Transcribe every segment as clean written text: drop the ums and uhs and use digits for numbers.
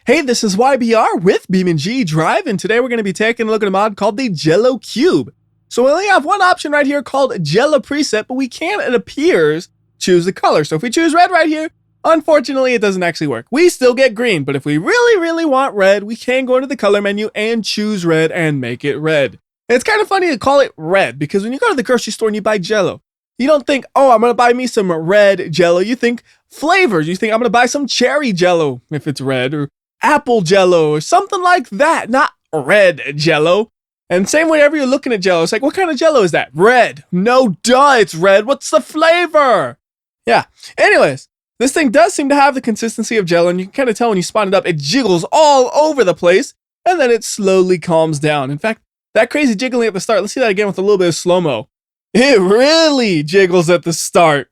Hey, this is WhyBeAre with BeamNG.drive, and today we're going to be taking a look at a mod called the Jello Cube. So we only have one option right here called Jello Preset, but we can, it appears, choose the color. So if we choose red right here, unfortunately it doesn't actually work. We still get green, but if we really want red, we can go into the color menu and choose red and make it red. And it's kind of funny to call it red, because when you go to the grocery store and you buy Jello, you don't think, oh, I'm going to buy me some red Jello. You think flavors. You think I'm going to buy some cherry Jello if it's red, or apple Jello or something like that, not red Jello. And same whenever you're looking at Jello, it's like, what kind of Jello is that? Red. No, duh, it's red. What's the flavor? Yeah. Anyways, this thing does seem to have the consistency of Jello, and you can kind of tell when you spawn it up, it jiggles all over the place, and then it slowly calms down. In fact, that crazy jiggling at the start, let's see that again with a little bit of slow-mo. It really jiggles at the start.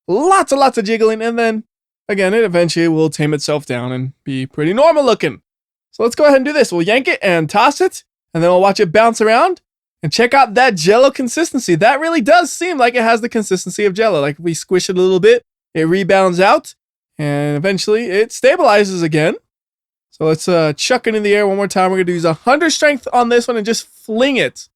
Lots and lots of jiggling, and then again, it eventually will tame itself down and be pretty normal looking. So let's go ahead and do this. We'll yank it and toss it, and then we'll watch it bounce around and check out that Jello consistency. That really does seem like it has the consistency of Jello. Like if we squish it a little bit, it rebounds out, and eventually it stabilizes again. So let's chuck it in the air one more time. We're going to use 100 strength on this one and just fling it.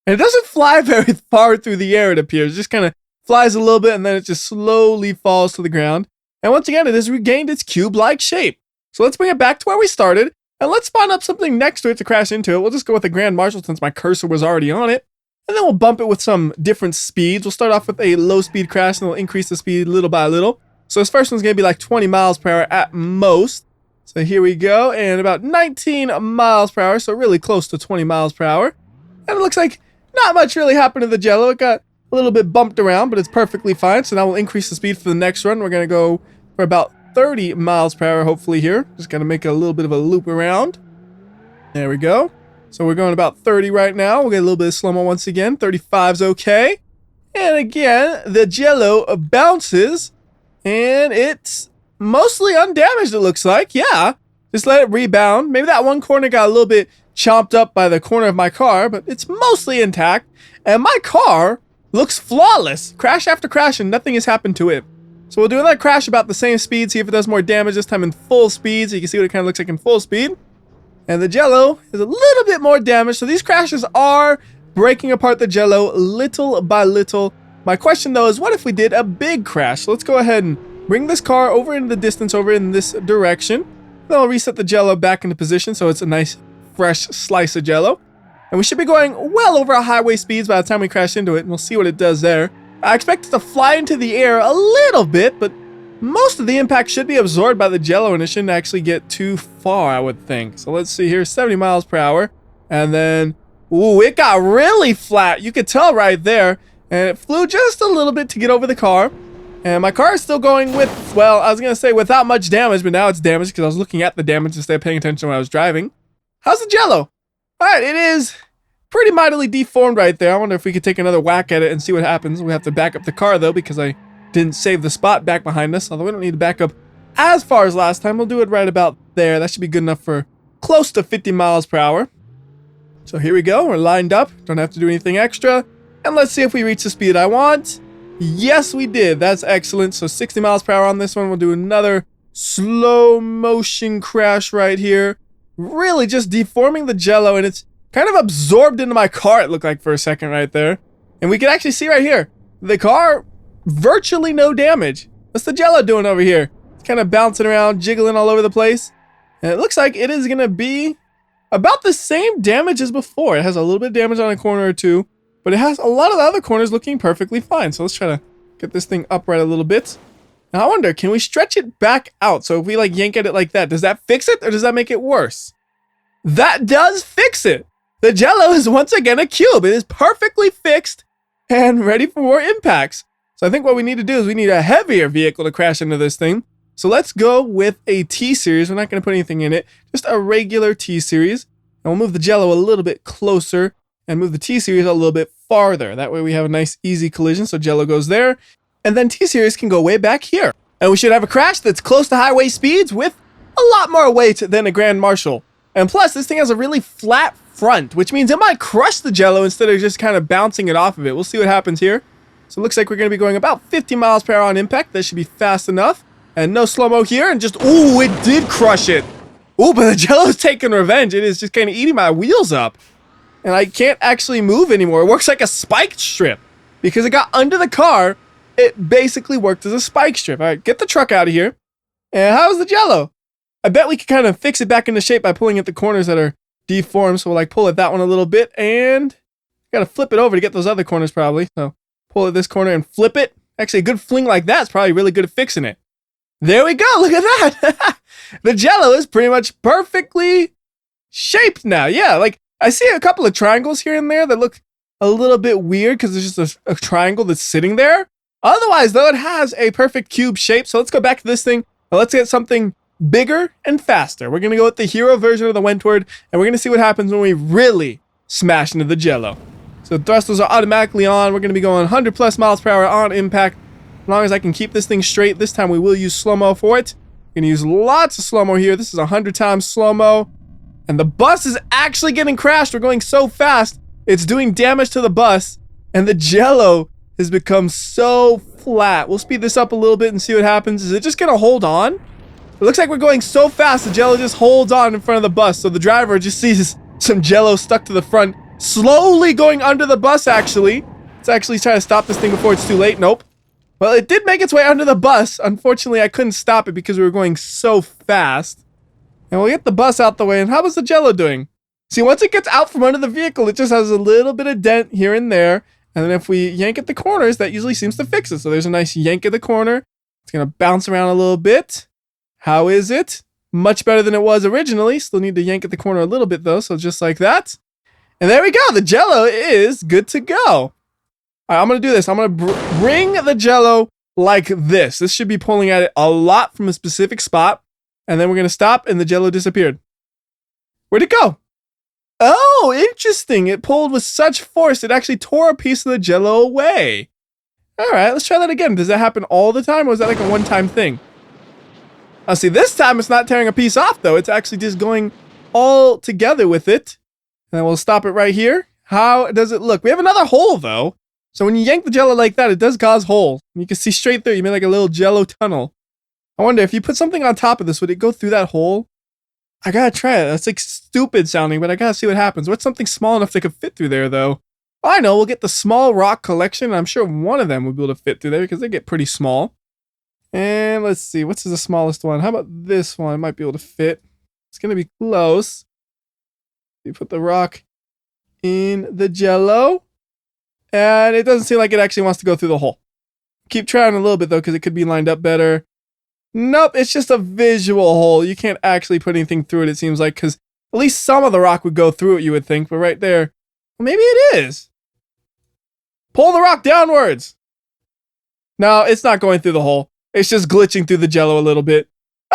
And it doesn't fly very far through the air, it appears. It just kind of flies a little bit, and then it just slowly falls to the ground. And once again, it has regained its cube-like shape. So let's bring it back to where we started, and let's spawn up something next to it to crash into it. We'll just go with the Grand Marshal since my cursor was already on it. And then we'll bump it with some different speeds. We'll start off with a low-speed crash, and we'll increase the speed little by little. So this first one's going to be like 20 miles per hour at most. So here we go, and about 19 miles per hour, so really close to 20 miles per hour. And it looks like not much really happened to the Jello. It got a little bit bumped around, but it's perfectly fine. So now we'll increase the speed for the next run. We're going to go for about 30 miles per hour, hopefully here. Just got to make a little bit of a loop around. There we go. So we're going about 30 right now. We'll get a little bit of slow-mo once again. 35's okay. And again, the Jello bounces, and it's mostly undamaged, it looks like. Yeah, just let it rebound. Maybe that one corner got a little bit chomped up by the corner of my car, but it's mostly intact. And my car looks flawless. Crash after crash, and nothing has happened to it. So we'll do another crash about the same speed, see if it does more damage, this time in full speed, so you can see what it kind of looks like in full speed. And the Jello is a little bit more damaged, so these crashes are breaking apart the Jello little by little. My question though is, what if we did a big crash? So let's go ahead and bring this car over into the distance, over in this direction. Then I'll reset the Jello back into position so it's a nice fresh slice of Jello. And we should be going well over our highway speeds by the time we crash into it, and we'll see what it does there. I expect it to fly into the air a little bit, but most of the impact should be absorbed by the Jello, and it shouldn't actually get too far, I would think. So let's see here, 70 miles per hour. And then, ooh, it got really flat. You could tell right there. And it flew just a little bit to get over the car. And my car is still going with, well, I was going to say without much damage, but now it's damaged because I was looking at the damage instead of paying attention when I was driving. How's the Jello? All right, it is pretty mightily deformed right there. I wonder if we could take another whack at it and see what happens. We have to back up the car, though, because I didn't save the spot back behind us. Although we don't need to back up as far as last time. We'll do it right about there. That should be good enough for close to 50 miles per hour. So here we go. We're lined up. Don't have to do anything extra. And let's see if we reach the speed I want. Yes, we did. That's excellent. So 60 miles per hour on this one. We'll do another slow motion crash right here. Really just deforming the Jello, and it's kind of absorbed into my car, it looked like for a second right there. And we can actually see right here, the car, virtually no damage. What's the Jello doing over here? It's kind of bouncing around, jiggling all over the place. And it looks like it is going to be about the same damage as before. It has a little bit of damage on a corner or two, but it has a lot of the other corners looking perfectly fine. So let's try to get this thing upright a little bit. Now I wonder, can we stretch it back out? So if we like yank at it like that, does that fix it or does that make it worse? That does fix it. The Jello is once again a cube. It is perfectly fixed and ready for more impacts. So I think what we need to do is we need a heavier vehicle to crash into this thing. So let's go with a T-Series. We're not going to put anything in it. Just a regular T-Series. And we'll move the Jello a little bit closer and move the T-Series a little bit farther. That way we have a nice easy collision. So Jello goes there. And then T-Series can go way back here. And we should have a crash that's close to highway speeds with a lot more weight than a Grand Marshal. And plus, this thing has a really flat front, which means it might crush the Jello instead of just kind of bouncing it off of it. We'll see what happens here. So it looks like we're going to be going about 50 miles per hour on impact. That should be fast enough. And no slow-mo here. And just, ooh, it did crush it. Ooh, but the Jello's taking revenge. It is just kind of eating my wheels up. And I can't actually move anymore. It works like a spike strip. Because it got under the car, it basically worked as a spike strip. All right, get the truck out of here. And how's the Jello? I bet we could kind of fix it back into shape by pulling at the corners that are deformed. So we'll like pull at that one a little bit. And gotta flip it over to get those other corners probably. So pull at this corner and flip it. Actually, a good fling like that's probably really good at fixing it. There we go. Look at that. The Jello is pretty much perfectly shaped now. Yeah, like I see a couple of triangles here and there that look a little bit weird because there's just a triangle that's sitting there. Otherwise, though, it has a perfect cube shape. So let's go back to this thing. And let's get something bigger and faster. We're going to go with the hero version of the Windward, and we're going to see what happens when we really smash into the Jello. So thrusters are automatically on. We're going to be going 100 plus miles per hour on impact. As long as I can keep this thing straight, this time we will use slow-mo for it. We're going to use lots of slow-mo here. This is 100 times slow-mo. And the bus is actually getting crashed. We're going so fast, it's doing damage to the bus. And the Jello has become so flat. We'll speed this up a little bit and see what happens. Is it just going to hold on? It looks like we're going so fast, the Jello just holds on in front of the bus. So the driver just sees some Jello stuck to the front, slowly going under the bus, actually. Let's actually try to stop this thing before it's too late. Nope. Well, it did make its way under the bus. Unfortunately, I couldn't stop it because we were going so fast. And we'll get the bus out the way. And how was the Jello doing? See, once it gets out from under the vehicle, it just has a little bit of dent here and there. And then if we yank at the corners, that usually seems to fix it. So there's a nice yank at the corner. It's going to bounce around a little bit. How is it? Much better than it was originally. Still need to yank at the corner a little bit, though. So just like that. And there we go. The Jello is good to go. All right, I'm going to do this. I'm going to bring the Jello like this. This should be pulling at it a lot from a specific spot. And then we're going to stop, and the Jello disappeared. Where'd it go? Oh, interesting. It pulled with such force, it actually tore a piece of the Jello away. All right, let's try that again. Does that happen all the time, or is that like a one-time thing? Now, see, this time it's not tearing a piece off, though. It's actually just going all together with it. And then we'll stop it right here. How does it look? We have another hole, though. So when you yank the Jello like that, it does cause holes. You can see straight through. You made like a little Jello tunnel. I wonder if you put something on top of this, would it go through that hole? I gotta try it. That's like stupid sounding, but I gotta see what happens. What's something small enough that could fit through there, though? I know, we'll get the small rock collection. I'm sure one of them will be able to fit through there because they get pretty small. And let's see, what's the smallest one? How about this one? It might be able to fit. It's gonna be close. You put the rock in the Jello. And it doesn't seem like it actually wants to go through the hole. Keep trying a little bit, though, because it could be lined up better. Nope, it's just a visual hole. You can't actually put anything through it, it seems like, because at least some of the rock would go through it, you would think. But right there, well, maybe it is. Pull the rock downwards. No, it's not going through the hole. It's just glitching through the Jello a little bit.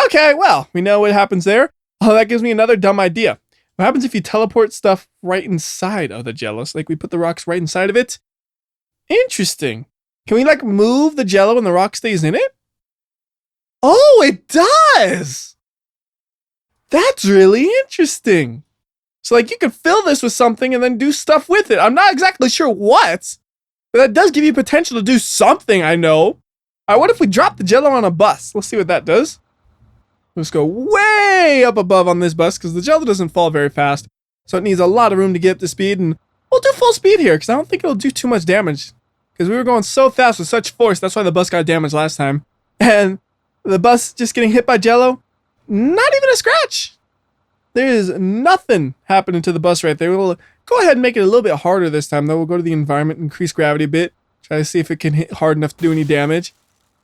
Okay, well, we know what happens there. Oh, that gives me another dumb idea. What happens if you teleport stuff right inside of the Jello? So, like, we put the rocks right inside of it? Interesting. Can we, like, move the Jello and the rock stays in it? Oh, it does! That's really interesting. So, like, you could fill this with something and then do stuff with it. I'm not exactly sure what, but that does give you potential to do something, I know. All right, what if we drop the Jello on a bus? Let's see what that does. Let's go way up above on this bus because the Jello doesn't fall very fast. So it needs a lot of room to get up to speed. And we'll do full speed here because I don't think it'll do too much damage. Because we were going so fast with such force. That's why the bus got damaged last time. And the bus just getting hit by Jello. Not even a scratch. There is nothing happening to the bus right there. We'll go ahead and make it a little bit harder this time, though. We'll go to the environment, increase gravity a bit. Try to see if it can hit hard enough to do any damage.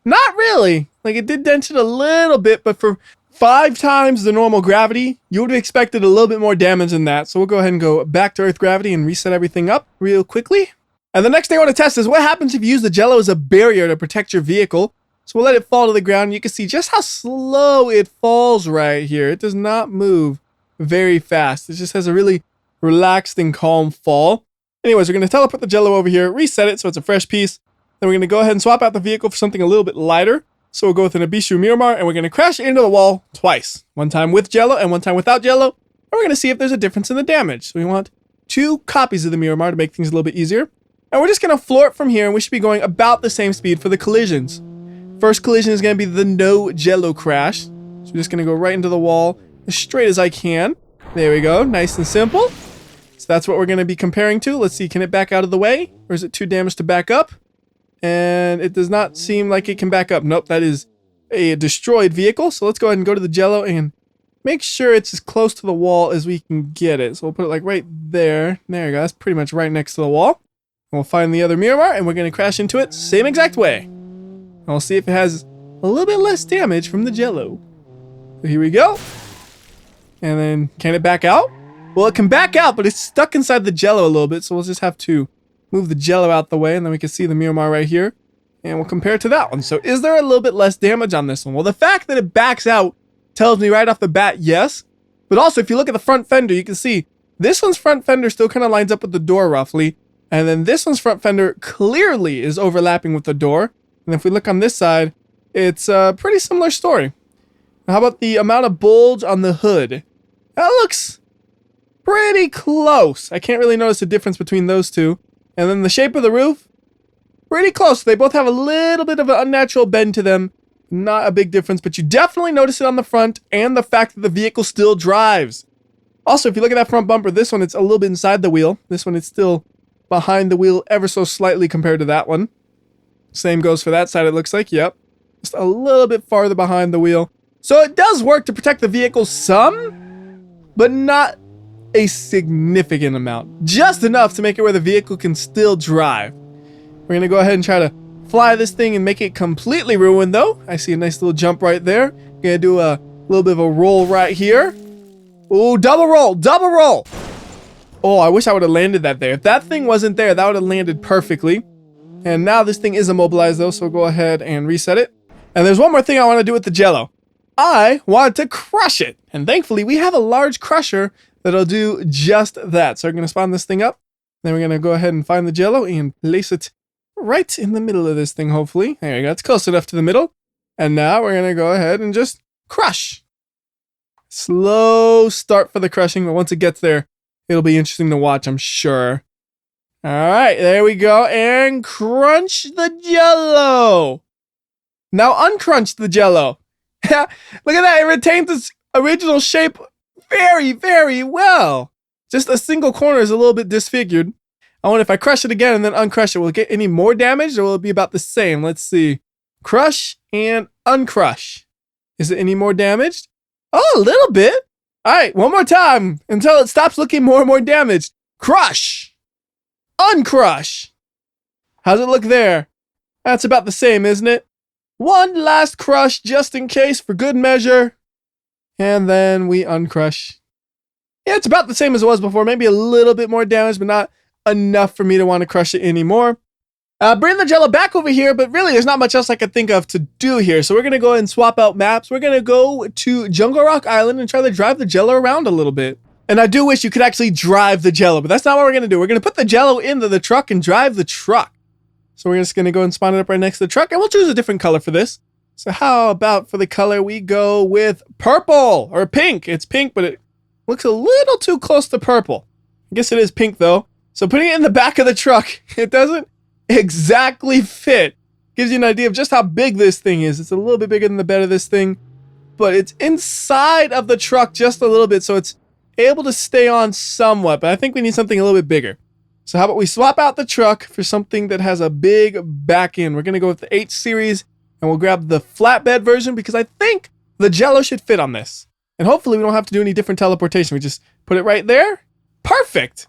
Not really. Like, it did dent it a little bit, but for 5 times the normal gravity, you would have expected a little bit more damage than that. So we'll go ahead and go back to Earth gravity and reset everything up real quickly. And the next thing I want to test is what happens if you use the Jello as a barrier to protect your vehicle. So we'll let it fall to the ground. You can see just how slow it falls right here. It does not move very fast. It just has a really relaxed and calm fall. Anyways, we're going to teleport the Jello over here, reset it so it's a fresh piece. Then we're going to go ahead and swap out the vehicle for something a little bit lighter. So we'll go with an Abishu Miramar, and we're going to crash it into the wall twice. One time with Jello and one time without Jello. And we're going to see if there's a difference in the damage. So we want 2 copies of the Miramar to make things a little bit easier. And we're just going to floor it from here, and we should be going about the same speed for the collisions. First collision is going to be the no Jello crash. So we're just going to go right into the wall, as straight as I can. There we go, nice and simple. So that's what we're going to be comparing to. Let's see, can it back out of the way? Or is it too damaged to back up? And it does not seem like it can back up. Nope, that is a destroyed vehicle. So let's go ahead and go to the Jello and make sure it's as close to the wall as we can get it. So we'll put it like right there. There you go, that's pretty much right next to the wall. And we'll find the other Miramar and we're going to crash into it same exact way. And we'll see if it has a little bit less damage from the Jello. So here we go. And then, can it back out? Well, it can back out, but it's stuck inside the Jello a little bit, so we'll just have to move the Jello out the way, and then we can see the Miramar right here, and we'll compare it to that one. So is there a little bit less damage on this one? Well, the fact that it backs out tells me right off the bat, yes. But also, if you look at the front fender, you can see this one's front fender still kind of lines up with the door roughly, and then this one's front fender clearly is overlapping with the door. And if we look on this side, it's a pretty similar story. Now, how about the amount of bulge on the hood? That looks pretty close. I can't really notice a difference between those two. And then the shape of the roof, pretty close. They both have a little bit of an unnatural bend to them. Not a big difference, but you definitely notice it on the front and the fact that the vehicle still drives. Also, if you look at that front bumper, this one, it's a little bit inside the wheel. This one, it's still behind the wheel ever so slightly compared to that one. Same goes for that side, it looks like. Yep. Just a little bit farther behind the wheel. So it does work to protect the vehicle some, but not a significant amount. Just enough to make it where the vehicle can still drive. We're going to go ahead and try to fly this thing and make it completely ruined, though. I see a nice little jump right there. Going to do a little bit of a roll right here. Ooh, double roll, double roll. Oh, I wish I would have landed that there. If that thing wasn't there, that would have landed perfectly. And now this thing is immobilized, though, so go ahead and reset it. And there's one more thing I want to do with the Jello. I want to crush it. And thankfully, we have a large crusher that'll do just that. So we're going to spawn this thing up. Then we're going to go ahead and find the Jello and place it right in the middle of this thing, hopefully. There you go. It's close enough to the middle. And now we're going to go ahead and just crush. Slow start for the crushing, but once it gets there, it'll be interesting to watch, I'm sure. All right, there we go. And crunch the Jello. Now uncrunch the Jello. Look at that. It retains its original shape very, very well. Just a single corner is a little bit disfigured. I wonder if I crush it again and then uncrush it, will it get any more damage or will it be about the same? Let's see. Crush and uncrush. Is it any more damaged? Oh, a little bit. All right, one more time until it stops looking more and more damaged. Crush. Uncrush. How's it look there? That's about the same, isn't it? One last crush just in case for good measure. And then we uncrush. Yeah, it's about the same as it was before. Maybe a little bit more damage, but not enough for me to want to crush it anymore. Bring the Jello back over here, but really there's not much else I could think of to do here. So we're going to go ahead and swap out maps. We're going to go to Jungle Rock Island and try to drive the Jello around a little bit. And I do wish you could actually drive the Jello, but that's not what we're going to do. We're going to put the Jello into the truck and drive the truck. So we're just going to go and spawn it up right next to the truck, and we'll choose a different color for this. So how about for the color we go with purple or pink? It's pink, but it looks a little too close to purple. I guess it is pink though. So putting it in the back of the truck, it doesn't exactly fit. Gives you an idea of just how big this thing is. It's a little bit bigger than the bed of this thing, but it's inside of the truck just a little bit, so it's able to stay on somewhat, but I think we need something a little bit bigger. So how about we swap out the truck for something that has a big back end. We're going to go with the TSeries, and we'll grab the flatbed version because I think the Jello should fit on this. And hopefully we don't have to do any different teleportation. We just put it right there. Perfect.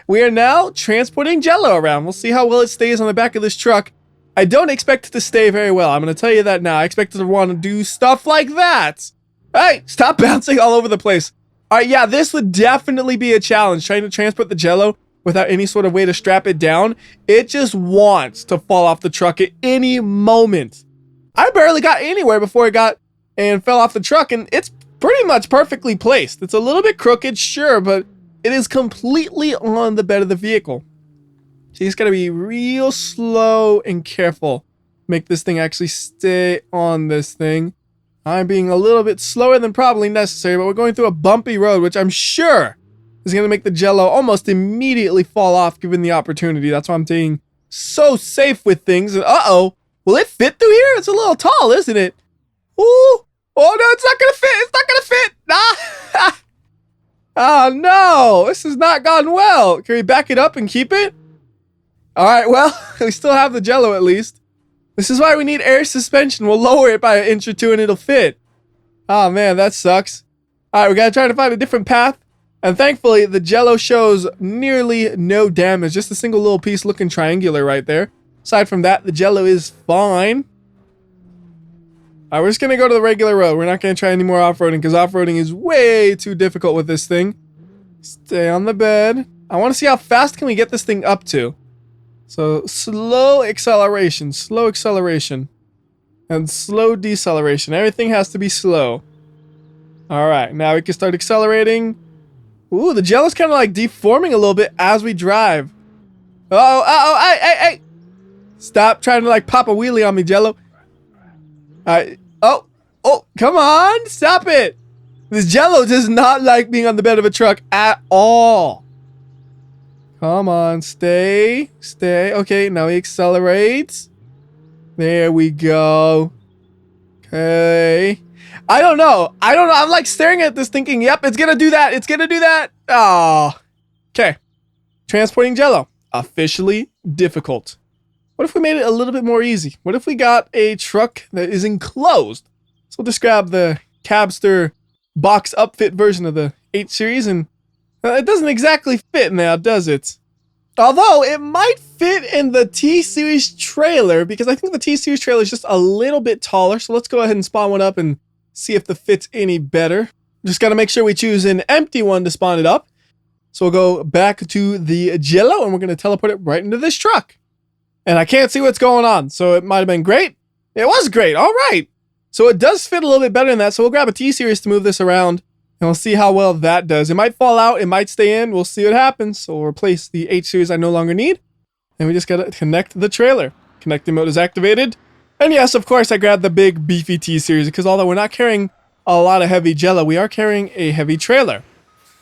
We are now transporting Jello around. We'll see how well it stays on the back of this truck. I don't expect it to stay very well. I'm going to tell you that now. I expect it to want to do stuff like that. Hey, stop bouncing all over the place. All right, yeah, this would definitely be a challenge, trying to transport the Jello without any sort of way to strap it down. It just wants to fall off the truck at any moment. I barely got anywhere before it got and fell off the truck, and it's pretty much perfectly placed. It's a little bit crooked, sure, but it is completely on the bed of the vehicle. So you just gotta be real slow and careful. Make this thing actually stay on this thing. I'm being a little bit slower than probably necessary, but we're going through a bumpy road, which I'm sure is going to make the Jello almost immediately fall off given the opportunity. That's why I'm being so safe with things. And uh-oh, will it fit through here? It's a little tall, isn't it? Ooh, Oh no, it's not gonna fit. It's not gonna fit. Ah. Oh no, this has not gone well. Can we back it up and keep it? All right, well, we still have the Jello at least. This is why we need air suspension. We'll lower it by an inch or two and it'll fit. Oh man, that sucks. All right, we gotta try to find a different path. And thankfully, the Jello shows nearly no damage. Just a single little piece looking triangular right there. Aside from that, the Jello is fine. All right, we're just gonna go to the regular road. We're not gonna try any more off-roading because off-roading is way too difficult with this thing. Stay on the bed. I want to see how fast can we get this thing up to. So slow acceleration, and slow deceleration. Everything has to be slow. All right, now we can start accelerating. Ooh, the Jello's kind of like deforming a little bit as we drive. Hey. Stop trying to like pop a wheelie on me, Jello. Oh, come on, stop it. This Jello does not like being on the bed of a truck at all. Come on, stay. Okay, now he accelerates. There we go. Okay. I don't know. I'm like staring at this thinking, yep, it's gonna do that. Oh. Okay. Transporting Jello. Officially difficult. What if we made it a little bit more easy? What if we got a truck that is enclosed? So we'll just grab the Cabster box upfit version of the TSeries, and it doesn't exactly fit now, does it? Although it might fit in the TSeries trailer, because I think the TSeries trailer is just a little bit taller. So let's go ahead and spawn one up and see if the fit's any better. Just got to make sure we choose an empty one to spawn it up. So we'll go back to the Jello and we're going to teleport it right into this truck. And I can't see what's going on, so it might have been great. It was great. All right. So it does fit a little bit better than that. So we'll grab a TSeries to move this around. And we'll see how well that does. It might fall out. It might stay in. We'll see what happens. So we'll replace the TSeries I no longer need. And we just got to connect the trailer. Connecting mode is activated. And yes, of course, I grabbed the big beefy TSeries because although we're not carrying a lot of heavy Jello, we are carrying a heavy trailer.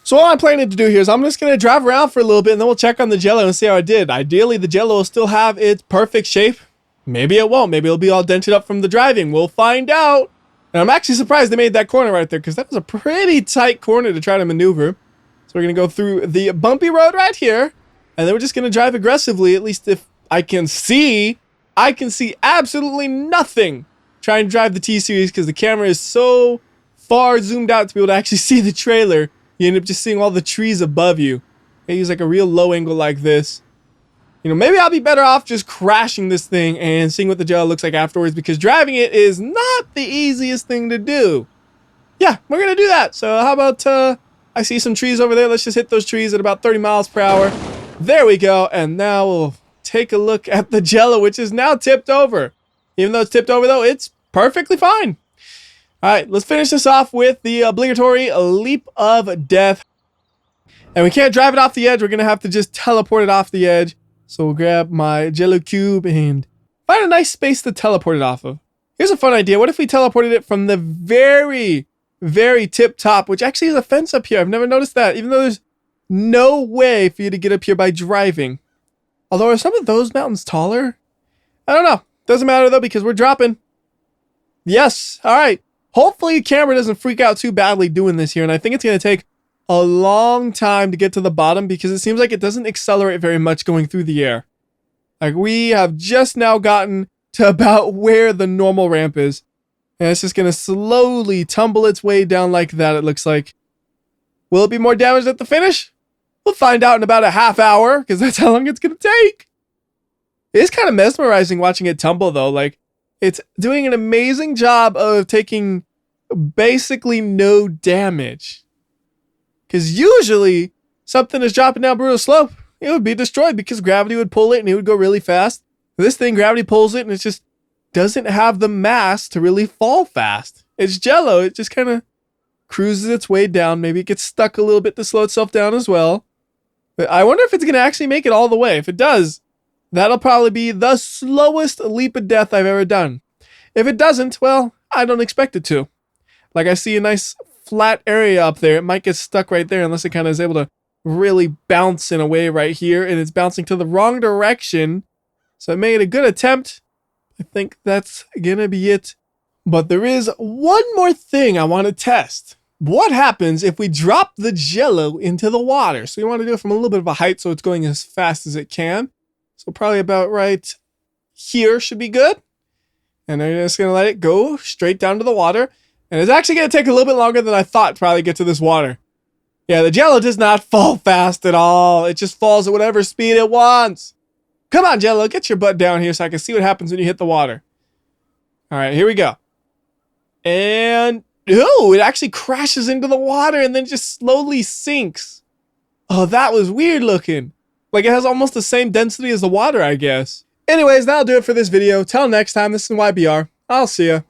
So what I'm planning to do here is I'm just going to drive around for a little bit and then we'll check on the Jello and see how it did. Ideally, the Jello will still have its perfect shape. Maybe it won't. Maybe it'll be all dented up from the driving. We'll find out. And I'm actually surprised they made that corner right there because that was a pretty tight corner to try to maneuver. So we're going to go through the bumpy road right here. And then we're just going to drive aggressively, at least if I can see. I can see absolutely nothing trying to drive the TSeries because the camera is so far zoomed out to be able to actually see the trailer. You end up just seeing all the trees above you. I use like a real low angle like this. You know, maybe I'll be better off just crashing this thing and seeing what the Jello looks like afterwards because driving it is not the easiest thing to do. Yeah, we're going to do that. So how about, I see some trees over there. Let's just hit those trees at about 30 miles per hour. There we go. And now we'll take a look at the Jello, which is now tipped over. Even though it's tipped over though, it's perfectly fine. All right, let's finish this off with the obligatory leap of death. And we can't drive it off the edge. We're going to have to just teleport it off the edge. So we'll grab my Jello Cube and find a nice space to teleport it off of. Here's a fun idea. What if we teleported it from the very, very tip top, which actually is a fence up here. I've never noticed that, even though there's no way for you to get up here by driving. Although are some of those mountains taller? I don't know. Doesn't matter though because we're dropping. Yes. All right. Hopefully the camera doesn't freak out too badly doing this here. And I think it's going to take a long time to get to the bottom because it seems like it doesn't accelerate very much going through the air. Like we have just now gotten to about where the normal ramp is. And it's just going to slowly tumble its way down like that, it looks like. Will it be more damaged at the finish? We'll find out in about a half hour because that's how long it's going to take. It is kind of mesmerizing watching it tumble though. Like it's doing an amazing job of taking basically no damage. Because usually something is dropping down brutal slope, it would be destroyed because gravity would pull it and it would go really fast. This thing, gravity pulls it and it just doesn't have the mass to really fall fast. It's Jello. It just kind of cruises its way down. Maybe it gets stuck a little bit to slow itself down as well. But I wonder if it's going to actually make it all the way. If it does, that'll probably be the slowest leap of death I've ever done. If it doesn't, well, I don't expect it to. Like I see a nice flat area up there. It might get stuck right there unless it kind of is able to really bounce in a way right here. And it's bouncing to the wrong direction. So I made a good attempt. I think that's going to be it. But there is one more thing I want to test. What happens if we drop the Jello into the water? So you want to do it from a little bit of a height so it's going as fast as it can. So probably about right here should be good. And I'm just going to let it go straight down to the water. And it's actually going to take a little bit longer than I thought to probably get to this water. Yeah, the Jello does not fall fast at all. It just falls at whatever speed it wants. Come on, Jello, get your butt down here so I can see what happens when you hit the water. All right, here we go. And oh, it actually crashes into the water and then just slowly sinks. Oh, that was weird looking. Like it has almost the same density as the water, I guess. Anyways, that'll do it for this video. Till next time, this is WhyBeAre. I'll see ya.